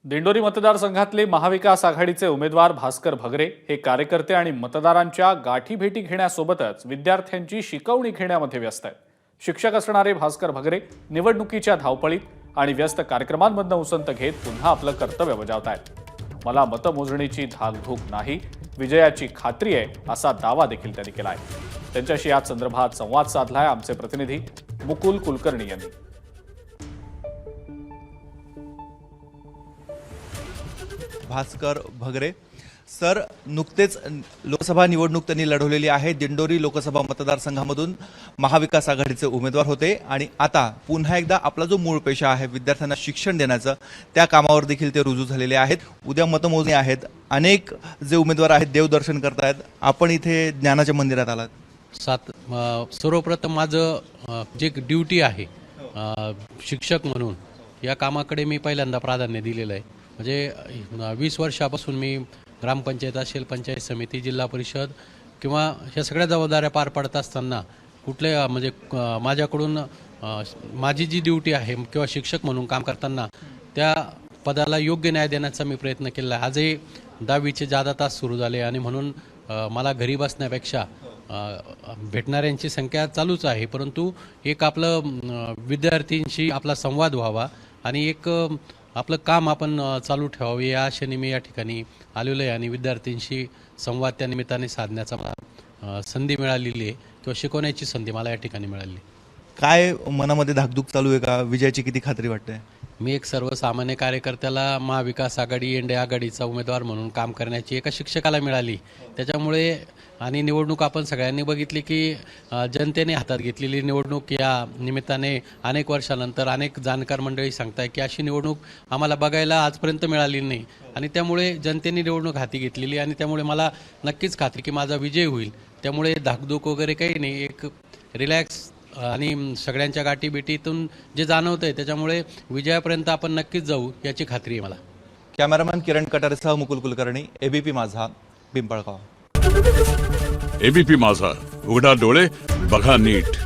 दिंडोरी मतदारसंघातले महाविकास आघाडीचे उमेदवार भास्कर भगरे हे कार्यकर्ते आणि मतदारांच्या गाठीभेटी घेण्यासोबतच विद्यार्थ्यांची शिकवणी घेण्यामध्ये व्यस्त आहेत। शिक्षक असणारे भास्कर भगरे निवडणुकीच्या धावपळीत आणि व्यस्त कार्यक्रमांमधून उसंत घेत पुन्हा आपलं कर्तव्य बजावतायत। मला मतमोजणीची धाकधूक नाही, विजयाची खात्री आहे असा दावा देखील त्यांनी केला आहे। त्यांच्याशी याच संदर्भात संवाद साधलाय आमचे प्रतिनिधी मुकुल कुलकर्णी यांनी। भास्कर भगरे सर, नुकतेच लोकसभा निवडणूक त्यांनी लढवलेली आहे। दिंडोरी लोकसभा मतदारसंघामधून महाविकास आघाडीचे उमेदवार होते आणि आता पुन्हा एकदा आपला जो मूळ पेशा आहे विद्यार्थ्यांना शिक्षण देण्याचं, त्या कामावर देखील ते रुजू झालेले आहेत। उद्या मतमोजणी आहेत, अनेक जे उमेदवार आहेत देवदर्शन करतायत। आपण इथे ज्ञानाच्या मंदिरात आलात। सर्वप्रथम माझं जे ड्युटी आहे शिक्षक म्हणून या कामाकडे मी पहिल्यांदा प्राधान्य दिलेलं आहे। म्हणजे 20 वर्षापासून मी ग्रामपंचायत असेल, पंचायत समिती, जिल्हा परिषद किंवा ह्या सगळ्या जबाबदाऱ्या पार पाडत असताना कुठल्या म्हणजे माझ्याकडून माझी जी ड्युटी आहे किंवा शिक्षक म्हणून काम करताना त्या पदाला योग्य न्याय देण्याचा मी प्रयत्न केला आहे। आजही 10वीचे जादा तास सुरू झाले आणि म्हणून मला घरी बसण्यापेक्षा भेटणाऱ्यांची संख्या चालूच आहे, परंतु एक आपलं विद्यार्थ्यांशी आपला संवाद व्हावा आणि एक आपलं काम आपण चालू ठेवावं या आशेने मी या ठिकाणी आलेलो आहे आणि विद्यार्थ्यांशी संवाद त्या निमित्ताने साधण्याचा मला संधी मिळालेली आहे किंवा शिकवण्याची संधी मला या ठिकाणी मिळाली। काय मनामध्ये धाकधूक चालू आहे का? विजयाची किती खात्री वाटते? मी एक सर्वसामान्य कार्यकर्त्याला महाविकास आघाडी एनडीए आघाडीचा उमेदवार म्हणून काम करण्याची एका शिक्षकाला मिळाली, त्याच्यामुळे आणि निवडणूक आपण सगळ्यांनी बघितली की जनतेने हातात घेतलेली निवडणूक या निमित्ताने अनेक वर्षानंतर अनेक जाणकार मंडळी सांगताय की अशी निवडणूक आम्हाला बघायला आजपर्यंत मिळाली नाही आणि त्यामुळे जनतेने निवडणूक हाती घेतलेली आणि त्यामुळे मला नक्कीच खात्री की माझा विजय होईल। त्यामुळे धाकधूक वगैरे काही नाही, एक रिलॅक्स आणि सगळ्यांच्या गाठीभेटीतून जे जाणवतंय त्याच्यामुळे विजयापर्यंत आपण नक्कीच जाऊ याची खात्री आहे मला। कॅमेरामॅन किरण कटारेसह मुकुल कुलकर्णी, एबीपी माझा, पिंपळगाव। एबीपी माझा, उघडा डोळे बघा नीट।